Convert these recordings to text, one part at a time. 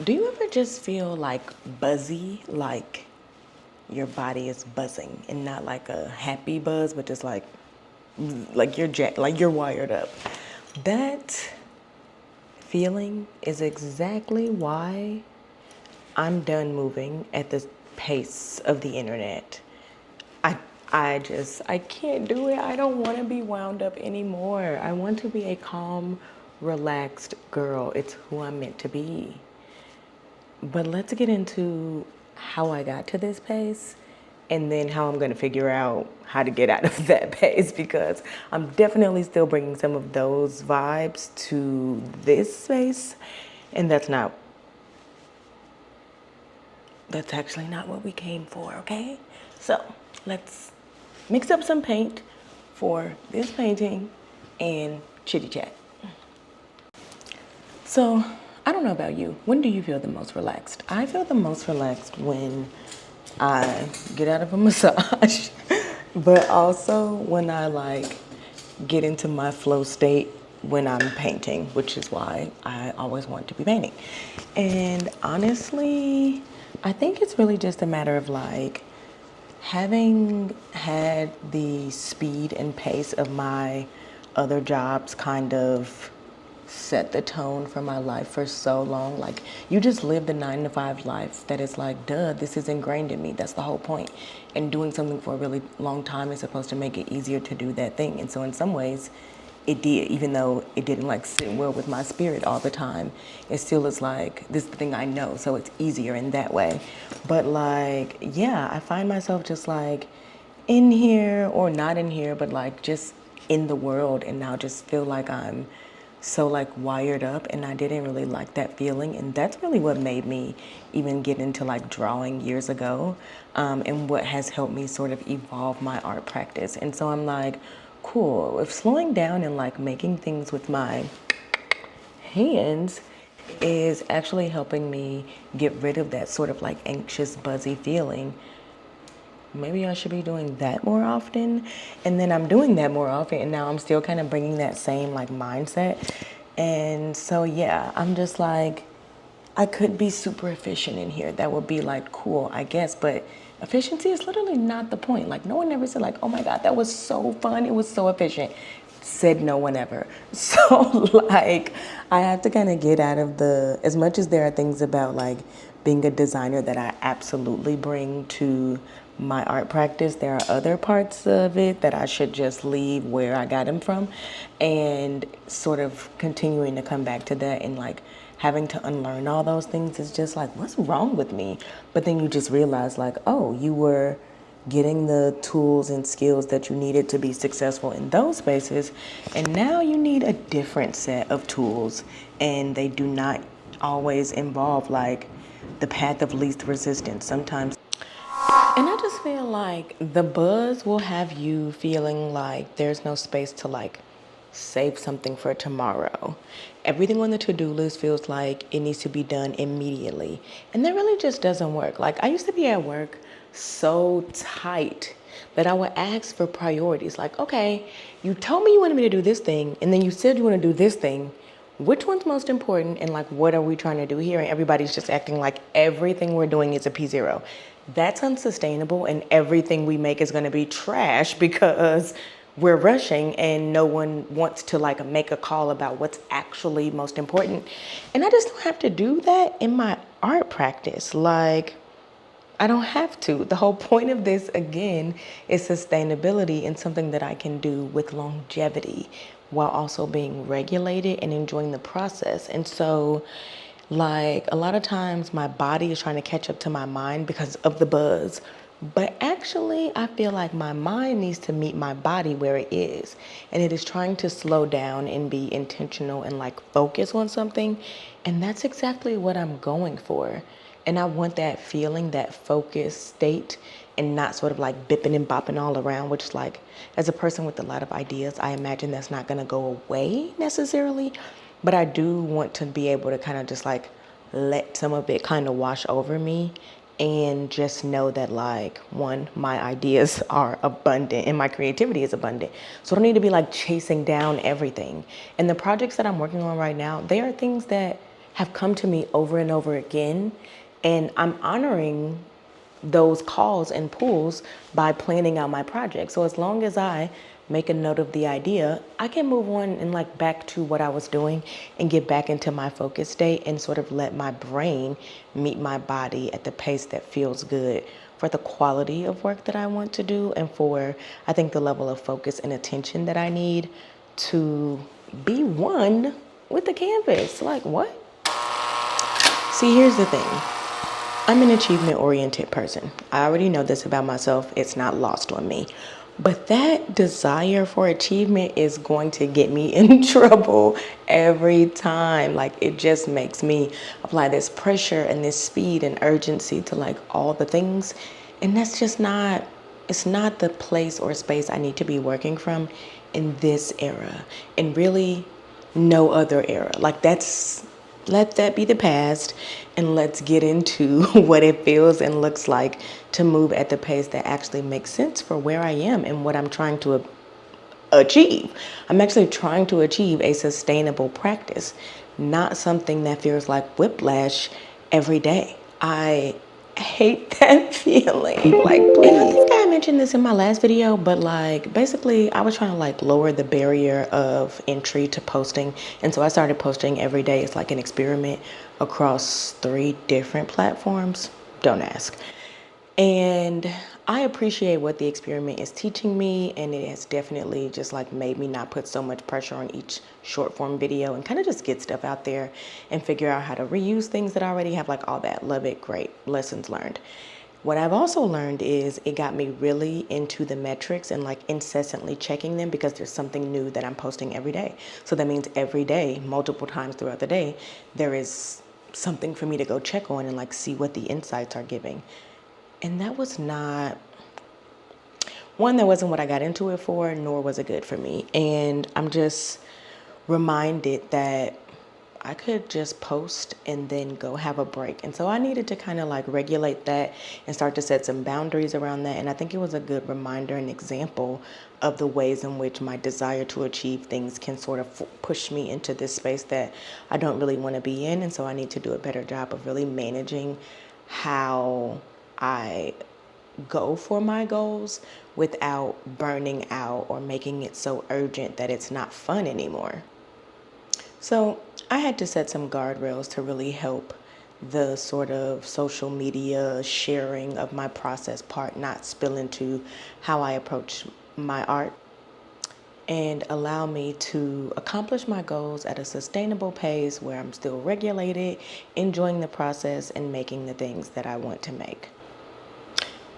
Do you ever just feel like buzzy, like your body is buzzing and not like a happy buzz, but just like like you're wired up? That feeling is exactly why I'm done moving at the pace of the internet. I I can't do it. I don't want to be wound up anymore. I want to be a calm, relaxed girl. It's who I'm meant to be. But let's get into how I got to this pace and then how I'm going to figure out how to get out of that pace, because I'm definitely still bringing some of those vibes to this space, and that's actually not what we came for, okay? So let's mix up some paint for this painting and chitty chat. So I don't know about you. When do you feel the most relaxed? I feel the most relaxed when I get out of a massage, but also when I get into my flow state when I'm painting, which is why I always want to be painting. And honestly, I think it's really just a matter of having had the speed and pace of my other jobs kind of set the tone for my life for so long. Like, you just live the 9 to 5 life that is like, duh, this is ingrained in me. That's the whole point. And doing something for a really long time is supposed to make it easier to do that thing. And so in some ways, it did, even though it didn't sit well with my spirit all the time. It still is like, this is the thing I know, so it's easier in that way. But yeah, I find myself just in here or not in here, but just in the world, and now just feel like I'm so wired up, and I didn't really like that feeling. And that's really what made me even get into drawing years ago, and what has helped me sort of evolve my art practice. And so I'm like, cool, if slowing down and making things with my hands is actually helping me get rid of that sort of anxious, buzzy feeling, maybe I should be doing that more often. And then I'm doing that more often, and now I'm still kind of bringing that same mindset. And so yeah, I'm just I could be super efficient in here. That would be cool, I guess, but efficiency is literally not the point. No one ever said oh my God, that was so fun, it was so efficient. Said no one ever. So I have to kind of get out of as much as there are things about being a designer that I absolutely bring to my art practice, there are other parts of it that I should just leave where I got them from, and sort of continuing to come back to that, and having to unlearn all those things is just what's wrong with me? But then you just realize oh, you were getting the tools and skills that you needed to be successful in those spaces, and now you need a different set of tools, and they do not always involve the path of least resistance. Sometimes, and I just feel the buzz will have you feeling there's no space to save something for tomorrow. Everything on the to-do list feels like it needs to be done immediately. And that really just doesn't work. I used to be at work so tight that I would ask for priorities. Okay, you told me you wanted me to do this thing, and then you said you want to do this thing. Which one's most important, and what are we trying to do here? And everybody's just acting like everything we're doing is a P0. That's unsustainable, and everything we make is going to be trash because we're rushing and no one wants to make a call about what's actually most important. And I just don't have to do that in my art practice. I don't have to. The whole point of this, again, is sustainability, and something that I can do with longevity while also being regulated and enjoying the process. And so, a lot of times my body is trying to catch up to my mind because of the buzz. But actually, I feel like my mind needs to meet my body where it is. And it is trying to slow down and be intentional and focus on something. And that's exactly what I'm going for. And I want that feeling, that focused state, and not sort of bipping and bopping all around, which as a person with a lot of ideas, I imagine that's not going to go away necessarily. But I do want to be able to kind of just let some of it kind of wash over me, and just know that one, my ideas are abundant and my creativity is abundant. So I don't need to be chasing down everything. And the projects that I'm working on right now, they are things that have come to me over and over again. And I'm honoring those calls and pulls by planning out my project. So as long as I make a note of the idea, I can move on and like back to what I was doing and get back into my focus state and sort of let my brain meet my body at the pace that feels good for the quality of work that I want to do and for, I think, the level of focus and attention that I need to be one with the canvas. Like, what? See, here's the thing. I'm an achievement-oriented person. I already know this about myself. It's not lost on me. But that desire for achievement is going to get me in trouble every time. Like, it just makes me apply this pressure and this speed and urgency to like all the things. And that's just not, it's not the place or space I need to be working from in this era, and really no other era. Like, let that be the past, and let's get into what it feels and looks like to move at the pace that actually makes sense for where I am and what I'm trying to achieve. I'm actually trying to achieve a sustainable practice, not something that feels like whiplash every day. I hate that feeling. Like, please. And I think I mentioned this in my last video, but like basically I was trying to like lower the barrier of entry to posting. And so I started posting every day. It's like an experiment across 3 different platforms. Don't ask. And I appreciate what the experiment is teaching me, and it has definitely just like made me not put so much pressure on each short form video and kind of just get stuff out there and figure out how to reuse things that I already have, like all that. Love it, great, lessons learned. What I've also learned is it got me really into the metrics and like incessantly checking them, because there's something new that I'm posting every day. So that means every day, multiple times throughout the day, there is something for me to go check on and like see what the insights are giving. And that was not, one, that wasn't what I got into it for, nor was it good for me. And I'm just reminded that I could just post and then go have a break. And so I needed to kind of like regulate that and start to set some boundaries around that. And I think it was a good reminder and example of the ways in which my desire to achieve things can sort of push me into this space that I don't really want to be in. And so I need to do a better job of really managing how I go for my goals without burning out or making it so urgent that it's not fun anymore. So I had to set some guardrails to really help the sort of social media sharing of my process part not spill into how I approach my art, and allow me to accomplish my goals at a sustainable pace where I'm still regulated, enjoying the process, and making the things that I want to make.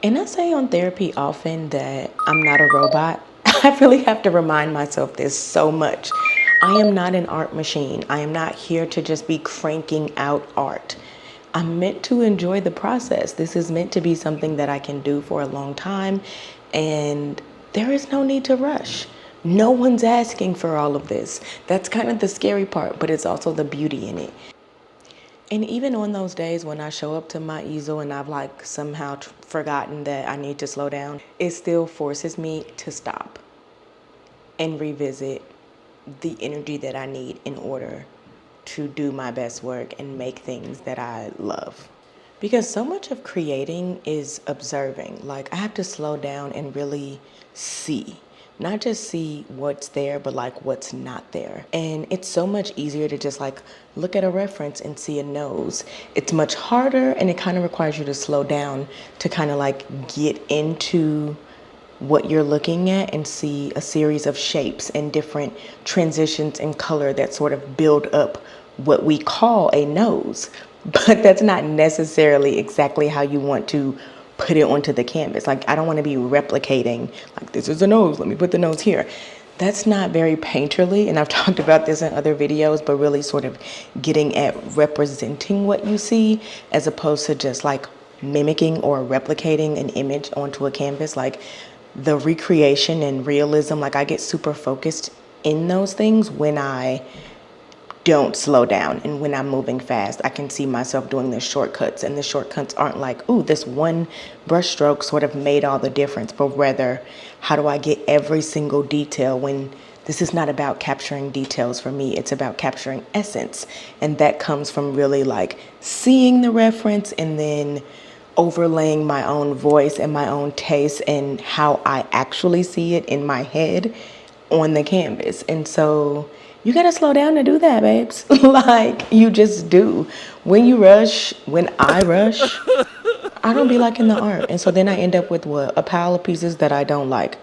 And I say on therapy often that I'm not a robot. I really have to remind myself this so much. I am not an art machine. I am not here to just be cranking out art. I'm meant to enjoy the process. This is meant to be something that I can do for a long time, and there is no need to rush. No one's asking for all of this. That's kind of the scary part, but it's also the beauty in it. And even on those days when I show up to my easel and I've like somehow forgotten that I need to slow down, it still forces me to stop and revisit the energy that I need in order to do my best work and make things that I love. Because so much of creating is observing. Like, I have to slow down and really see. Not just see what's there, but like what's not there. And it's so much easier to just like look at a reference and see a nose. It's much harder, and it kind of requires you to slow down to kind of like get into what you're looking at and see a series of shapes and different transitions in color that sort of build up what we call a nose. But that's not necessarily exactly how you want to put it onto the canvas. Like, I don't want to be replicating, like, this is a nose, let me put the nose here. That's not very painterly, and I've talked about this in other videos, but really sort of getting at representing what you see as opposed to just like mimicking or replicating an image onto a canvas. Like, the recreation and realism, like, I get super focused in those things when I don't slow down, and when I'm moving fast. I can see myself doing the shortcuts, and the shortcuts aren't like, ooh, this one brush stroke sort of made all the difference, but rather, how do I get every single detail when this is not about capturing details for me. It's about capturing essence. And that comes from really like seeing the reference and then overlaying my own voice and my own taste and how I actually see it in my head on the canvas. And so you gotta slow down to do that, babes. Like, you just do. When you rush, when I rush, I don't be liking the art. And so then I end up with what? A pile of pieces that I don't like.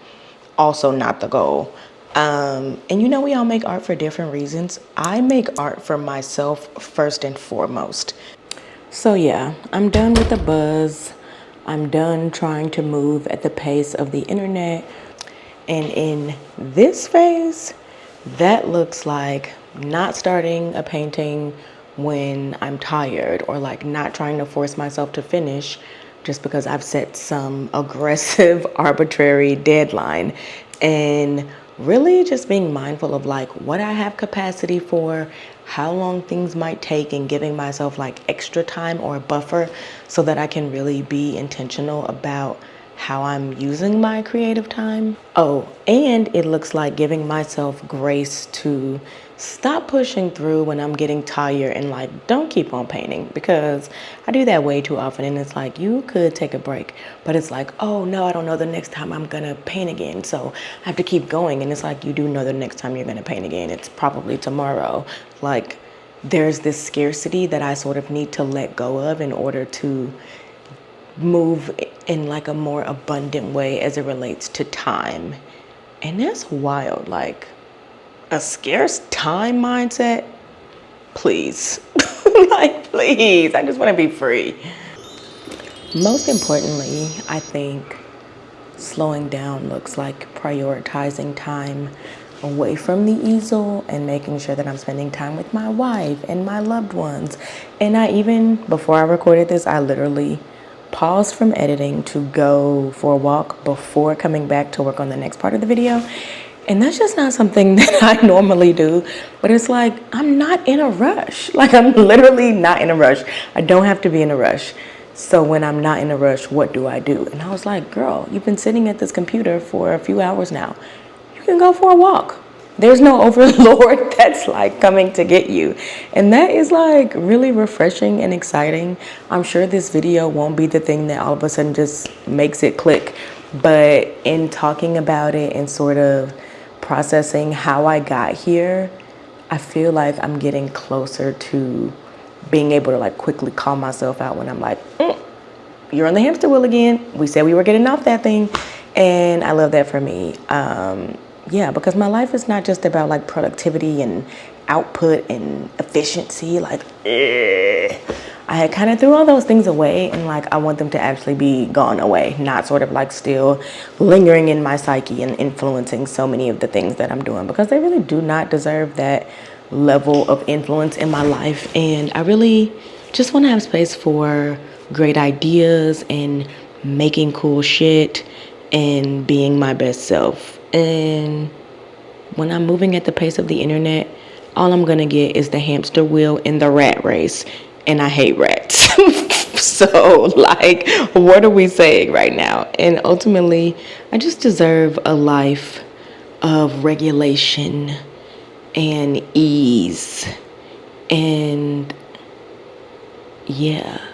Also not the goal. And you know, we all make art for different reasons. I make art for myself first and foremost. So yeah, I'm done with the buzz. I'm done trying to move at the pace of the internet. And in this phase, that looks like not starting a painting when I'm tired, or like not trying to force myself to finish just because I've set some aggressive, arbitrary deadline. And really just being mindful of like what I have capacity for, how long things might take, and giving myself like extra time or a buffer so that I can really be intentional about how I'm using my creative time. Oh, and it looks like giving myself grace to stop pushing through when I'm getting tired and like, don't keep on painting, because I do that way too often. And it's like, you could take a break, but it's like, oh no, I don't know the next time I'm gonna paint again, so I have to keep going. And it's like, you do know the next time you're gonna paint again. It's probably tomorrow. Like, there's this scarcity that I sort of need to let go of in order to move in like a more abundant way as it relates to time. And that's wild. Like, a scarce time mindset, please. Like, please, I just want to be free. Most importantly, I think slowing down looks like prioritizing time away from the easel and making sure that I'm spending time with my wife and my loved ones. And I even, before I recorded this, I literally paused from editing to go for a walk before coming back to work on the next part of the video. And that's just not something that I normally do, but it's like, I'm not in a rush. Like, I'm literally not in a rush. I don't have to be in a rush. So when I'm not in a rush, what do? And I was like, girl, you've been sitting at this computer for a few hours now. You can go for a walk. There's no overlord that's like coming to get you. And that is like really refreshing and exciting. I'm sure this video won't be the thing that all of a sudden just makes it click. But in talking about it and sort of processing how I got here, I feel like I'm getting closer to being able to like quickly call myself out when I'm like, you're on the hamster wheel again. We said we were getting off that thing. And I love that for me. Yeah, because my life is not just about like productivity and output and efficiency. Like, I had kind of threw all those things away, and like, I want them to actually be gone away, not sort of like still lingering in my psyche and influencing so many of the things that I'm doing, because they really do not deserve that level of influence in my life. And I really just want to have space for great ideas and making cool shit and being my best self. And when I'm moving at the pace of the internet, all I'm gonna get is the hamster wheel in the rat race, and I hate rats. So like, what are we saying right now? And ultimately, I just deserve a life of regulation and ease. And yeah,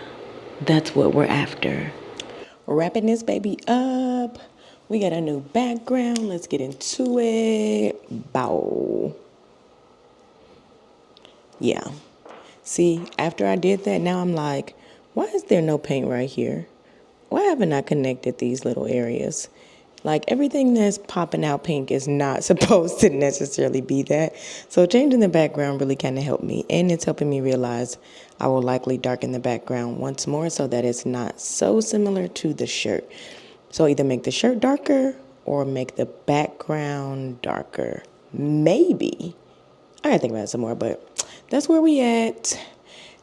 that's what we're after. Wrapping this baby up. We got a new background. Let's get into it. Bow. Yeah. See, after I did that, now I'm like, why is there no paint right here? Why haven't I connected these little areas? Like, everything that's popping out pink is not supposed to necessarily be that. So changing the background really kind of helped me. And it's helping me realize I will likely darken the background once more so that it's not so similar to the shirt. So either make the shirt darker or make the background darker. Maybe. I gotta think about it some more, but that's where we at.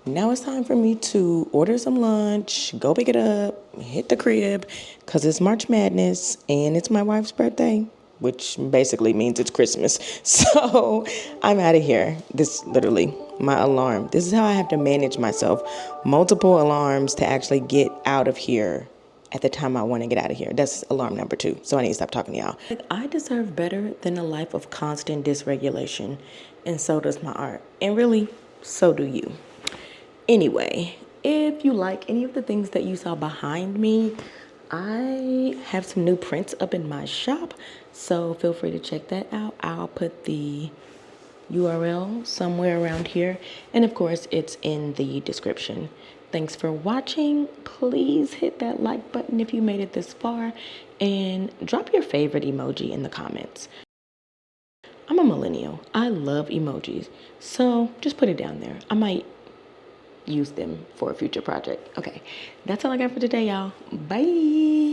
Now it's time for me to order some lunch, go pick it up, hit the crib, because it's March Madness and it's my wife's birthday, which basically means it's Christmas. So I'm out of here. This literally my alarm. This is how I have to manage myself. Multiple alarms to actually get out of here at the time I want to get out of here. That's alarm number 2. So I need to stop talking to y'all. Like, I deserve better than a life of constant dysregulation. And so does my art. And really, so do you. Anyway, if you like any of the things that you saw behind me, I have some new prints up in my shop. So feel free to check that out. I'll put the URL somewhere around here. And of course, it's in the description. Thanks for watching. Please hit that like button if you made it this far, and drop your favorite emoji in the comments. I'm a millennial. I love emojis. So just put it down there. I might use them for a future project. Okay, that's all I got for today, y'all. Bye.